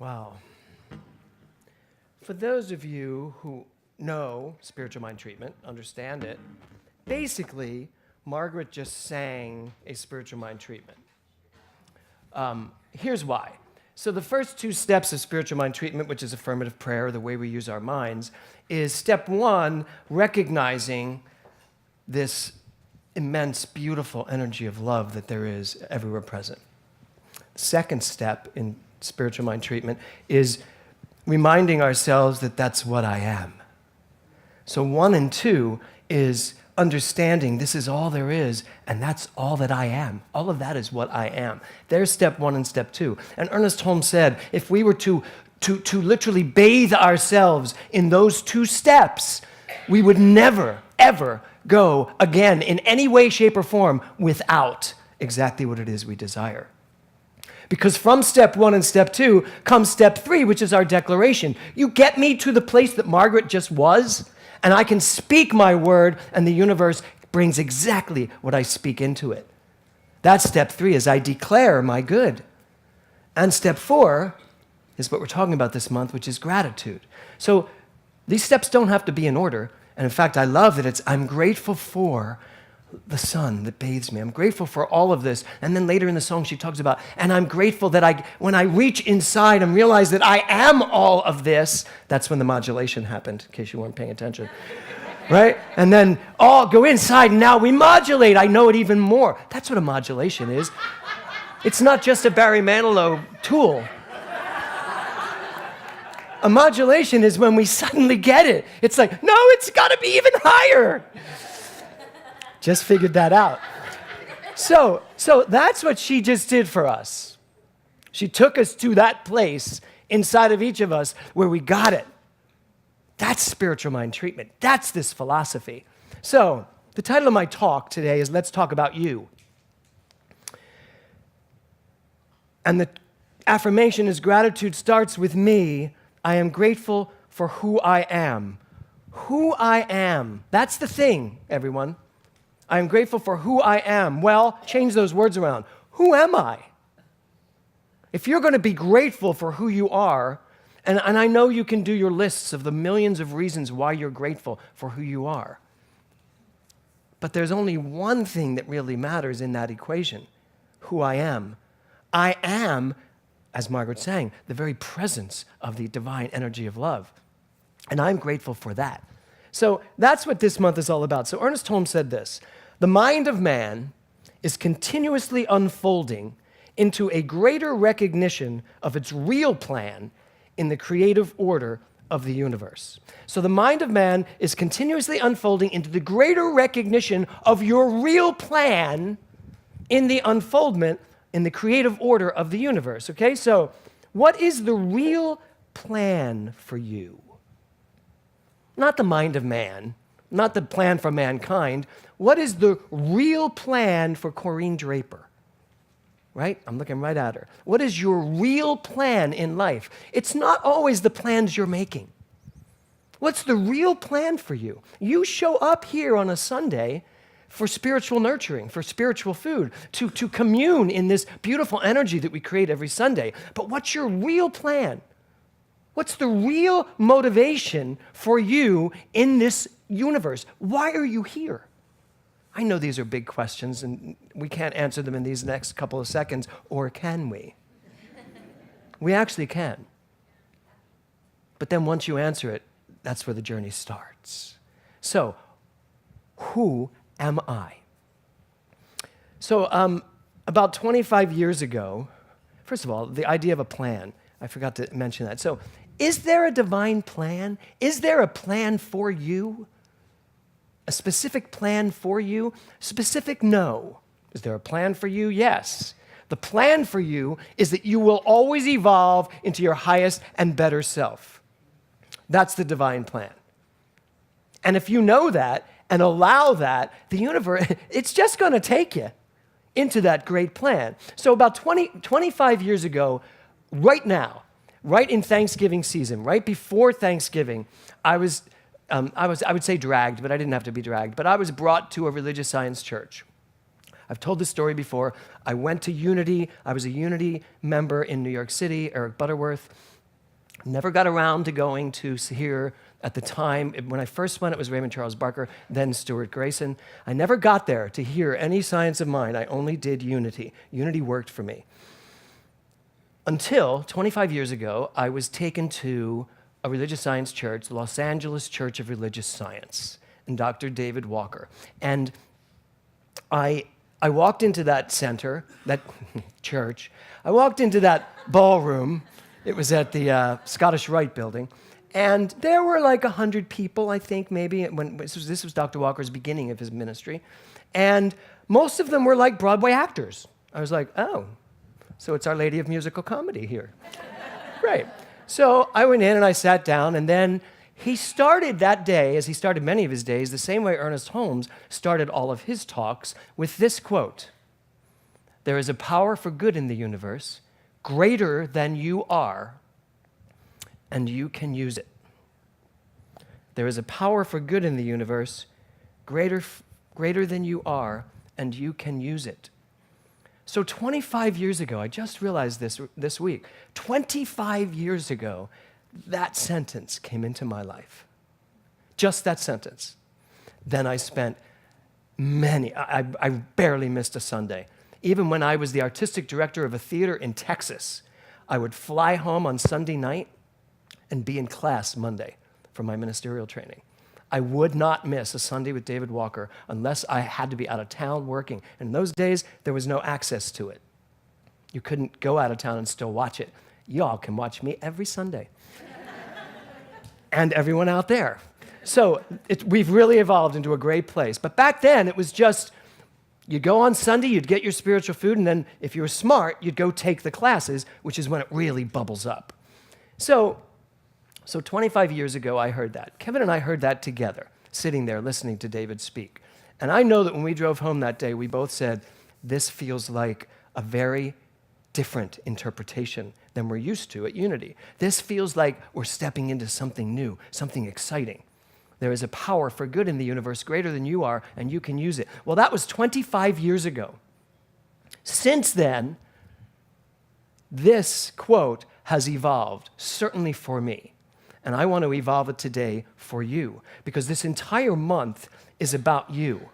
Wow. For those of you who know spiritual mind treatment, understand it, basically, Margaret just sang a spiritual mind treatment. Here's why. So the first two steps of spiritual mind treatment, which is affirmative prayer, the way we use our minds, is step one, recognizing this immense, beautiful energy of love that there is everywhere present. Second step in spiritual mind treatment is reminding ourselves that that's what I am. So 1 and 2 is understanding this is all there is, and that's all that I am. All of that is what I am. There's step 1 and step 2. And Ernest Holmes said, if we were to literally bathe ourselves in those 2 steps, we would never, ever go again in any way, shape, or form without exactly what it is we desire. Because from step 1 and step 2 comes step 3, which is our declaration. You get me to the place that Margaret just was, and I can speak my word, and the universe brings exactly what I speak into it. That's step 3, is I declare my good. And step 4 is what we're talking about this month, which is gratitude. So these steps don't have to be in order. And in fact, I love that I'm grateful for the sun that bathes me. I'm grateful for all of this. And then later in the song, she talks about, and I'm grateful that when I reach inside and realize that I am all of this, that's when the modulation happened, in case you weren't paying attention. Right? And then, go inside, and now we modulate. I know it even more. That's what a modulation is. It's not just a Barry Manilow tool. A modulation is when we suddenly get it. It's like, no, it's got to be even higher. Just figured that out. So that's what she just did for us. She took us to that place inside of each of us where we got it. That's spiritual mind treatment. That's this philosophy. So the title of my talk today is Let's Talk About You. And the affirmation is gratitude starts with me. I am grateful for who I am. Who I am. That's the thing, everyone. I am grateful for who I am. Well, change those words around. Who am I? If you're going to be grateful for who you are, and I know you can do your lists of the millions of reasons why you're grateful for who you are, but there's only one thing that really matters in that equation, who I am. I am, as Margaret sang, the very presence of the divine energy of love, and I'm grateful for that. So that's what this month is all about. So Ernest Holmes said this, the mind of man is continuously unfolding into a greater recognition of its real plan in the creative order of the universe. So the mind of man is continuously unfolding into the greater recognition of your real plan in the unfoldment in the creative order of the universe, okay? So what is the real plan for you? Not the mind of man, not the plan for mankind. What is the real plan for Corinne Draper? Right? I'm looking right at her. What is your real plan in life? It's not always the plans you're making. What's the real plan for you? You show up here on a Sunday for spiritual nurturing, for spiritual food, to commune in this beautiful energy that we create every Sunday. But what's your real plan? What's the real motivation for you in this universe? Why are you here? I know these are big questions, and we can't answer them in these next couple of seconds, or can we? We actually can. But then once you answer it, that's where the journey starts. So, who am I? So, about 25 years ago, first of all, the idea of a plan, I forgot to mention that. So, is there a divine plan? Is there a plan for you? A specific plan for you? Specific, no. Is there a plan for you? Yes. The plan for you is that you will always evolve into your highest and better self. That's the divine plan. And if you know that and allow that, the universe, it's just going to take you into that great plan. So about 25 years ago, right now, right in Thanksgiving season, right before Thanksgiving, I would say dragged, but I didn't have to be dragged, but I was brought to a religious science church. I've told this story before. I went to Unity. I was a Unity member in New York City, Eric Butterworth, Never got around to going to hear, at the time, when I first went, it was Raymond Charles Barker, then Stuart Grayson. I never got there to hear any science of mind. I only did Unity. Unity worked for me. Until 25 years ago, I was taken to a religious science church, the Los Angeles Church of Religious Science, and Dr. David Walker. And I walked into that center, that church. I walked into that ballroom. It was at the Scottish Rite building. And there were like 100 people, I think, maybe. This was Dr. Walker's beginning of his ministry. And most of them were like Broadway actors. I was like, oh, so it's Our Lady of Musical Comedy here. Great. So I went in and I sat down, and then he started that day, as he started many of his days, the same way Ernest Holmes started all of his talks, with this quote: "There is a power for good in the universe greater than you are, and you can use it." There is a power for good in the universe greater than you are, and you can use it. So 25 years ago, I just realized this week, 25 years ago, that sentence came into my life. Just that sentence. Then I spent I barely missed a Sunday. Even when I was the artistic director of a theater in Texas, I would fly home on Sunday night and be in class Monday for my ministerial training. I would not miss a Sunday with David Walker unless I had to be out of town working. And in those days, there was no access to it. You couldn't go out of town and still watch it. Y'all can watch me every Sunday. And everyone out there. So we've really evolved into a great place. But back then, it was just, you'd go on Sunday, you'd get your spiritual food, and then if you were smart, you'd go take the classes, which is when it really bubbles up. So 25 years ago, I heard that. Kevin and I heard that together, sitting there listening to David speak. And I know that when we drove home that day, we both said, this feels like a very different interpretation than we're used to at Unity. This feels like we're stepping into something new, something exciting. There is a power for good in the universe greater than you are, and you can use it. Well, that was 25 years ago. Since then, this quote has evolved, certainly for me. And I want to evolve it today for you, because this entire month is about you.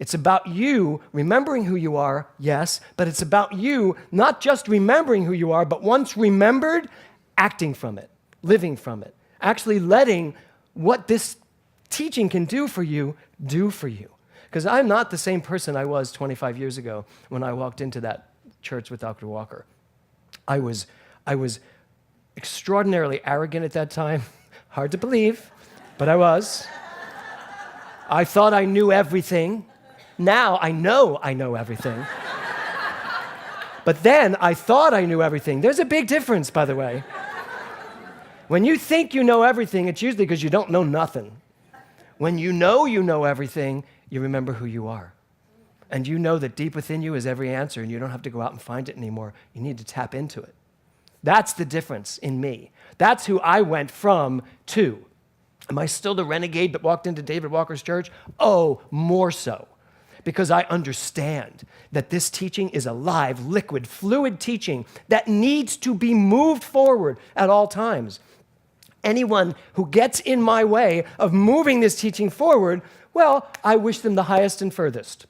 It's about you remembering who you are, yes, but it's about you not just remembering who you are, but once remembered, acting from it, living from it, actually letting what this teaching can do for you, do for you. Because I'm not the same person I was 25 years ago when I walked into that church with Dr. Walker. I was extraordinarily arrogant at that time. Hard to believe, but I was. I thought I knew everything. Now I know everything. But then I thought I knew everything. There's a big difference, by the way. When you think you know everything, it's usually because you don't know nothing. When you know everything, you remember who you are. And you know that deep within you is every answer, and you don't have to go out and find it anymore. You need to tap into it. That's the difference in me. That's who I went from to. Am I still the renegade that walked into David Walker's church? Oh, more so. Because I understand that this teaching is a live, liquid, fluid teaching that needs to be moved forward at all times. Anyone who gets in my way of moving this teaching forward, well, I wish them the highest and furthest.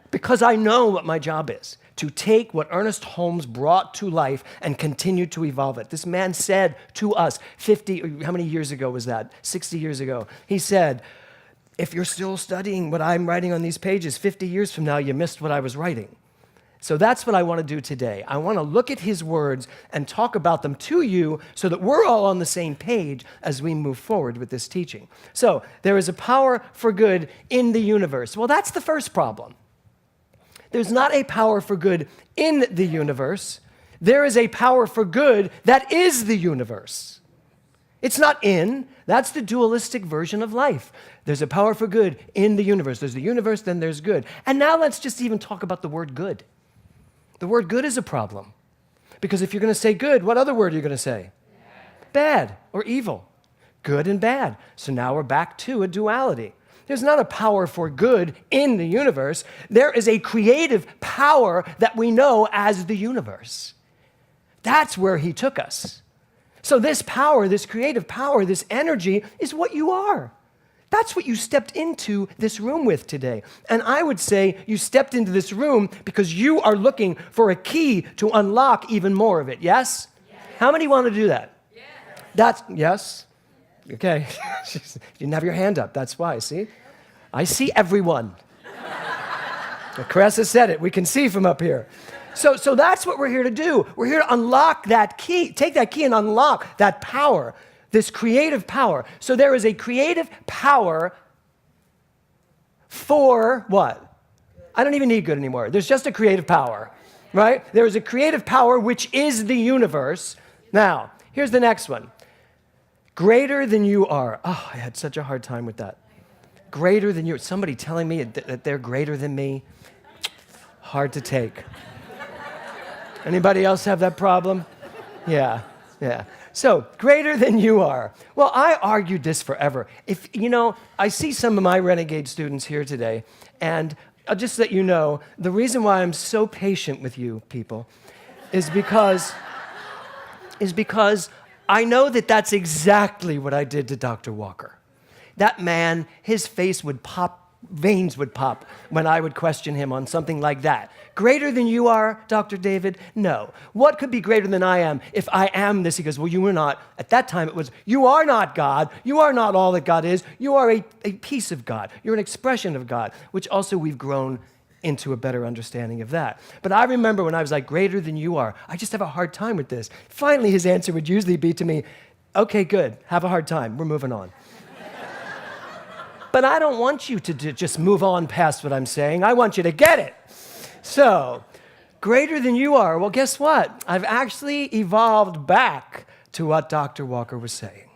Because I know what my job is, to take what Ernest Holmes brought to life and continue to evolve it. This man said to us 50, how many years ago was that? 60 years ago. He said, if you're still studying what I'm writing on these pages, 50 years from now, you missed what I was writing. So that's what I want to do today. I want to look at his words and talk about them to you so that we're all on the same page as we move forward with this teaching. So there is a power for good in the universe. Well, that's the first problem. There's not a power for good in the universe. There is a power for good that is the universe. It's not in. That's the dualistic version of life. There's a power for good in the universe. There's the universe, then there's good. And now let's just even talk about the word good. The word good is a problem. Because if you're going to say good, what other word are you going to say? Bad or evil. Good and bad. So now we're back to a duality. There's not a power for good in the universe. There is a creative power that we know as the universe. That's where he took us. So this power, this creative power, this energy is what you are. That's what you stepped into this room with today. And I would say you stepped into this room because you are looking for a key to unlock even more of it. Yes? Yes. How many want to do that? Yes. Yes? Okay. You didn't have your hand up. That's why. See? I see everyone. Caressa said it. We can see from up here. So that's what we're here to do. We're here to unlock that key. Take that key and unlock that power. This creative power. So there is a creative power for what? I don't even need good anymore. There's just a creative power, right? There is a creative power which is the universe. Now, here's the next one. Greater than you are. Oh, I had such a hard time with that. Greater than you. Somebody telling me that they're greater than me. Hard to take. Anybody else have that problem? Yeah. So, greater than you are. Well, I argued this forever. I see some of my renegade students here today, and I'll just let you know, the reason why I'm so patient with you people is because I know that that's exactly what I did to Dr. Walker. That man, his face would pop, veins would pop when I would question him on something like that. Greater than you are, Dr. David? No. What could be greater than I am if I am this? He goes, well, you were not. At that time, it was, you are not God. You are not all that God is. You are a piece of God. You're an expression of God, which also we've grown into a better understanding of that. But I remember when I was like, greater than you are, I just have a hard time with this. Finally, his answer would usually be to me, okay, good, have a hard time. We're moving on. But I don't want you to just move on past what I'm saying. I want you to get it. So, greater than you are. Well, guess what? I've actually evolved back to what Dr. Walker was saying.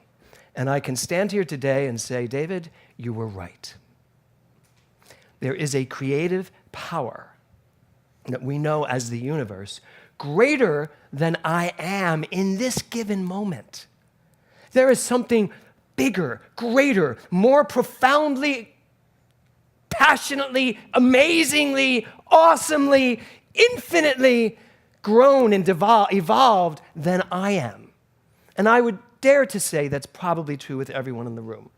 And I can stand here today and say, David, you were right. There is a creative power that we know as the universe greater than I am in this given moment. There is something bigger, greater, more profoundly, passionately, amazingly, awesomely, infinitely grown and evolved than I am. And I would dare to say that's probably true with everyone in the room.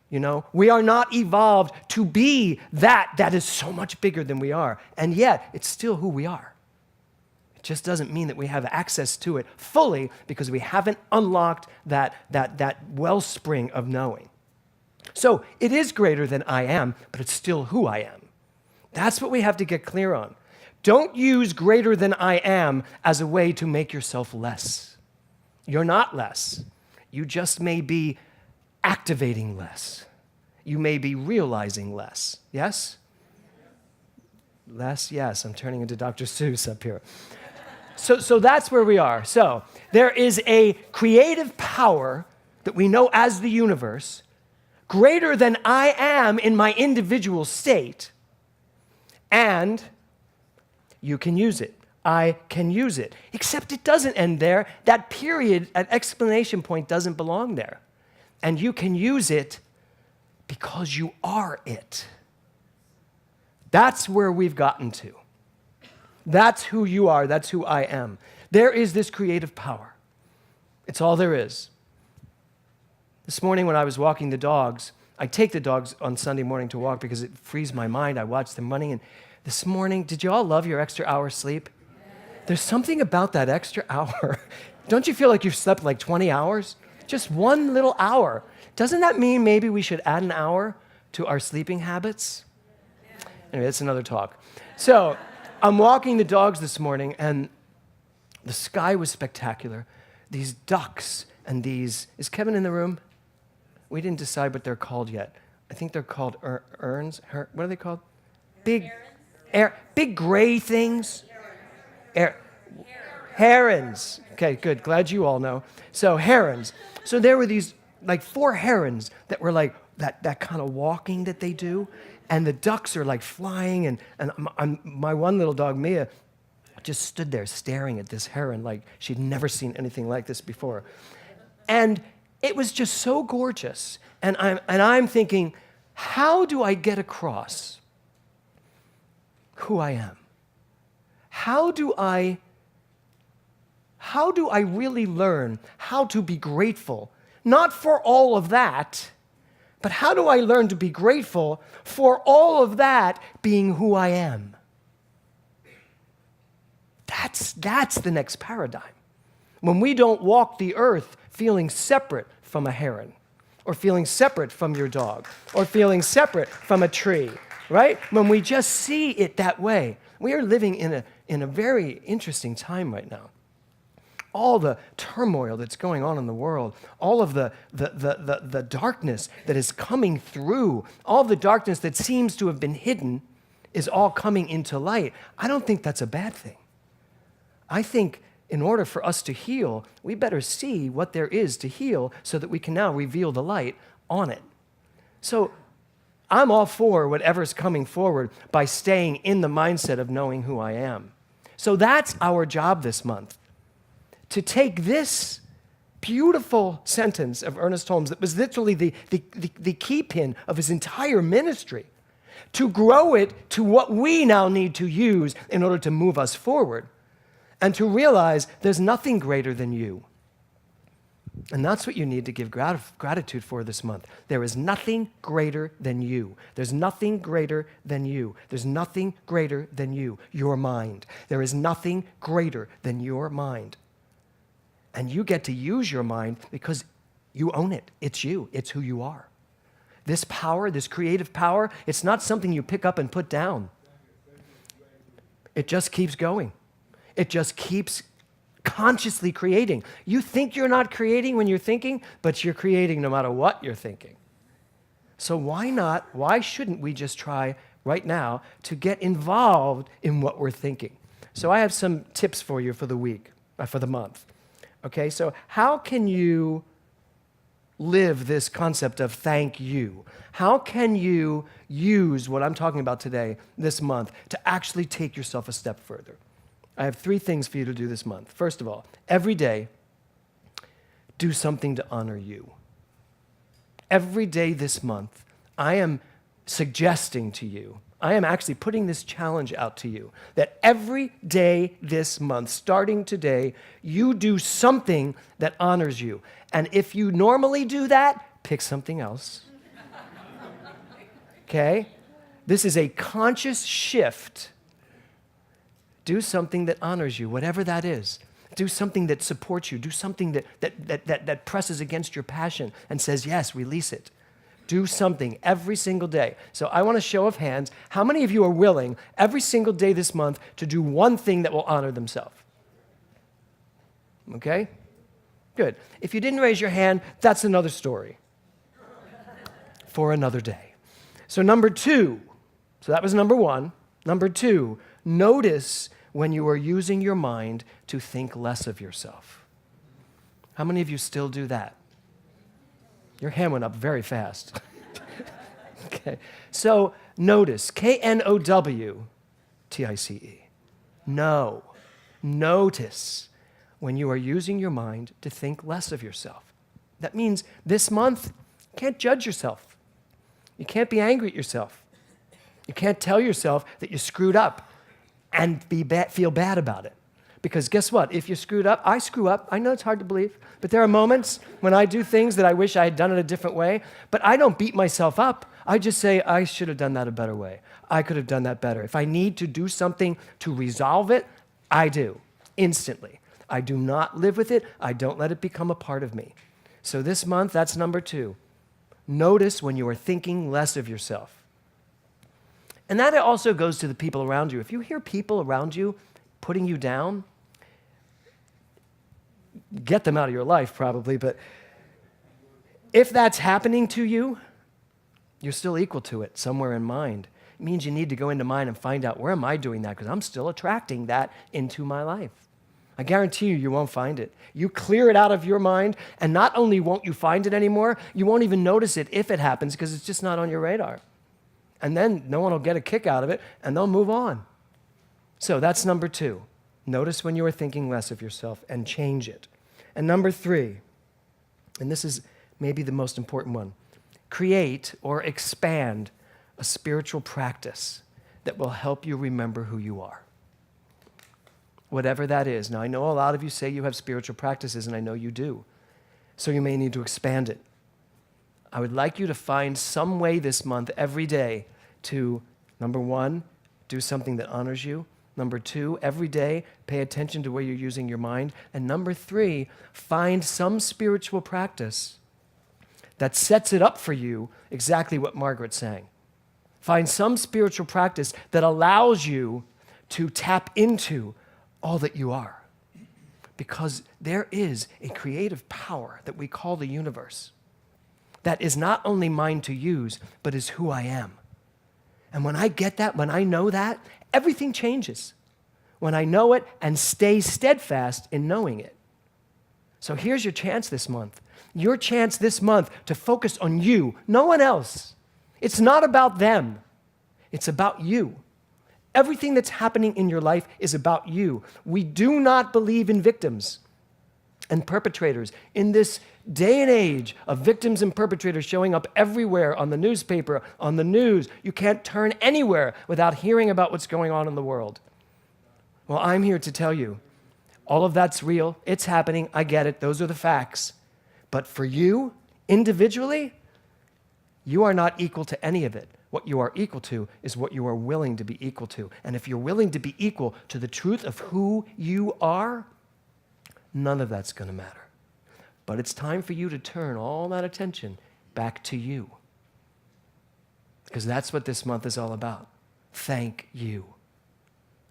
You know, we are not evolved to be that is so much bigger than we are. And yet, it's still who we are. It just doesn't mean that we have access to it fully because we haven't unlocked that wellspring of knowing. So it is greater than I am, but it's still who I am. That's what we have to get clear on. Don't use greater than I am as a way to make yourself less. You're not less. You just may be activating less. You may be realizing less. Yes? Less, yes. I'm turning into Dr. Seuss up here. So that's where we are. So there is a creative power that we know as the universe, greater than I am in my individual state, and you can use it. I can use it. Except it doesn't end there. That period, that exclamation point doesn't belong there. And you can use it because you are it. That's where we've gotten to. That's who you are. That's who I am. There is this creative power. It's all there is. This morning when I was walking the dogs, I take the dogs on Sunday morning to walk because it frees my mind. I watch them running. And this morning, did you all love your extra hour sleep? There's something about that extra hour. Don't you feel like you've slept like 20 hours? Just one little hour. Doesn't that mean maybe we should add an hour to our sleeping habits? Anyway, that's another talk. So I'm walking the dogs this morning, and the sky was spectacular. These ducks and these... Is Kevin in the room? We didn't decide what they're called yet. I think they're called erns. What are they called? Big gray things. Herons. Okay, good. Glad you all know. So herons. So there were these like 4 herons that were like that kind of walking that they do, and the ducks are like flying, and my one little dog Mia just stood there staring at this heron like she'd never seen anything like this before, and it was just so gorgeous. And I'm thinking, how do I get across who I am? How do I how do I really learn how to be grateful? Not for all of that, but how do I learn to be grateful for all of that being who I am? That's the next paradigm. When we don't walk the earth feeling separate from a heron, or feeling separate from your dog, or feeling separate from a tree, right? When we just see it that way, we are living in a very interesting time right now. All the turmoil that's going on in the world, all of the darkness that is coming through, all the darkness that seems to have been hidden is all coming into light. I don't think that's a bad thing. I think in order for us to heal, we better see what there is to heal so that we can now reveal the light on it. So I'm all for whatever's coming forward by staying in the mindset of knowing who I am. So that's our job this month. To take this beautiful sentence of Ernest Holmes that was literally the key pin of his entire ministry, to grow it to what we now need to use in order to move us forward, and to realize there's nothing greater than you. And that's what you need to give gratitude for this month. There is nothing greater than you. There's nothing greater than you. There's nothing greater than you, your mind. There is nothing greater than your mind. And you get to use your mind because you own it. It's you. It's who you are. This power, this creative power, it's not something you pick up and put down. It just keeps going. It just keeps consciously creating. You think you're not creating when you're thinking, but you're creating no matter what you're thinking. So why shouldn't we just try right now to get involved in what we're thinking? So I have some tips for you for the week, for the month. Okay, so how can you live this concept of thank you? How can you use what I'm talking about today, this month, to actually take yourself a step further? I have 3 things for you to do this month. First of all, every day, do something to honor you. Every day this month, I am suggesting to you, I am actually putting this challenge out to you, that every day this month, starting today, you do something that honors you. And if you normally do that, pick something else. Okay? This is a conscious shift. Do something that honors you, whatever that is. Do something that supports you. Do something that presses against your passion and says, yes, release it. Do something every single day. So I want a show of hands. How many of you are willing every single day this month to do one thing that will honor themselves? Okay? Good. If you didn't raise your hand, that's another story for another day. So number 2, so that was number 1. Number 2, notice when you are using your mind to think less of yourself. How many of you still do that? Your hand went up very fast. Okay. So notice, Knowtice. No. Notice when you are using your mind to think less of yourself. That means this month, you can't judge yourself. You can't be angry at yourself. You can't tell yourself that you screwed up and feel bad about it. Because guess what? If you screwed up, I screw up. I know it's hard to believe, but there are moments when I do things that I wish I had done it a different way, but I don't beat myself up. I just say, I should have done that a better way. I could have done that better. If I need to do something to resolve it, I do, instantly. I do not live with it. I don't let it become a part of me. So this month, that's number 2. Notice when you are thinking less of yourself. And that also goes to the people around you. If you hear people around you putting you down, get them out of your life probably, but if that's happening to you, you're still equal to it somewhere in mind. It means you need to go into mind and find out, where am I doing that? Because I'm still attracting that into my life. I guarantee you won't find it. You clear it out of your mind, and not only won't you find it anymore, you won't even notice it if it happens because it's just not on your radar. And then no one will get a kick out of it, and they'll move on. So that's number 2. Notice when you are thinking less of yourself and change it. And number 3, and this is maybe the most important one, create or expand a spiritual practice that will help you remember who you are. whatever that is. Now, I know a lot of you say you have spiritual practices, and I know you do. So you may need to expand it. I would like you to find some way this month, every day, to, number one, do something that honors you. Number two, every day, pay attention to where you're using your mind. And number three, find some spiritual practice that sets it up for you, exactly what Margaret's saying. Find some spiritual practice that allows you to tap into all that you are. Because there is a creative power that we call the universe that is not only mine to use, but is who I am. And when I get that, when I know that, everything changes. When I know it and stay steadfast in knowing it. So here's your chance this month. Your chance this month to focus on you, no one else. It's not about them. It's about you. Everything that's happening in your life is about you. We do not believe in victims and perpetrators. In this day and age of victims and perpetrators showing up everywhere on the newspaper, on the news, you can't turn anywhere without hearing about what's going on in the world. Well, I'm here to tell you, all of that's real. It's happening. I get it. Those are the facts. But for you, individually, you are not equal to any of it. What you are equal to is what you are willing to be equal to. And if you're willing to be equal to the truth of who you are, none of that's going to matter. But it's time for you to turn all that attention back to you. Because that's what this month is all about. Thank you.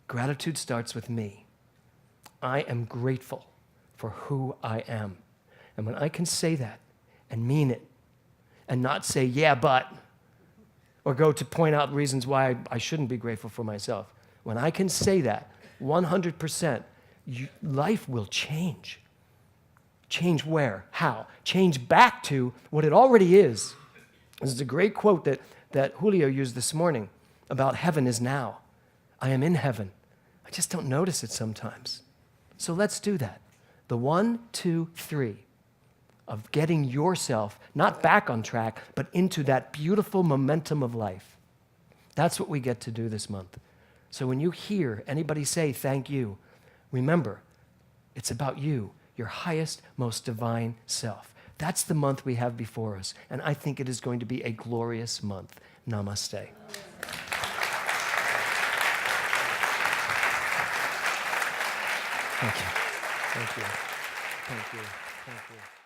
Gratitude starts with me. I am grateful for who I am. And when I can say that and mean it, and not say, yeah, but, or go to point out reasons why I shouldn't be grateful for myself. When I can say that 100%, life will change. Change where? How? Change back to what it already is. This is a great quote that Julio used this morning about heaven is now. I am in heaven. I just don't notice it sometimes. So let's do that. The 1, 2, 3 of getting yourself not back on track, but into that beautiful momentum of life. That's what we get to do this month. So when you hear anybody say thank you, remember, it's about you, your highest, most divine self. That's the month we have before us, and I think it is going to be a glorious month. Namaste. Thank you. Thank you. Thank you. Thank you.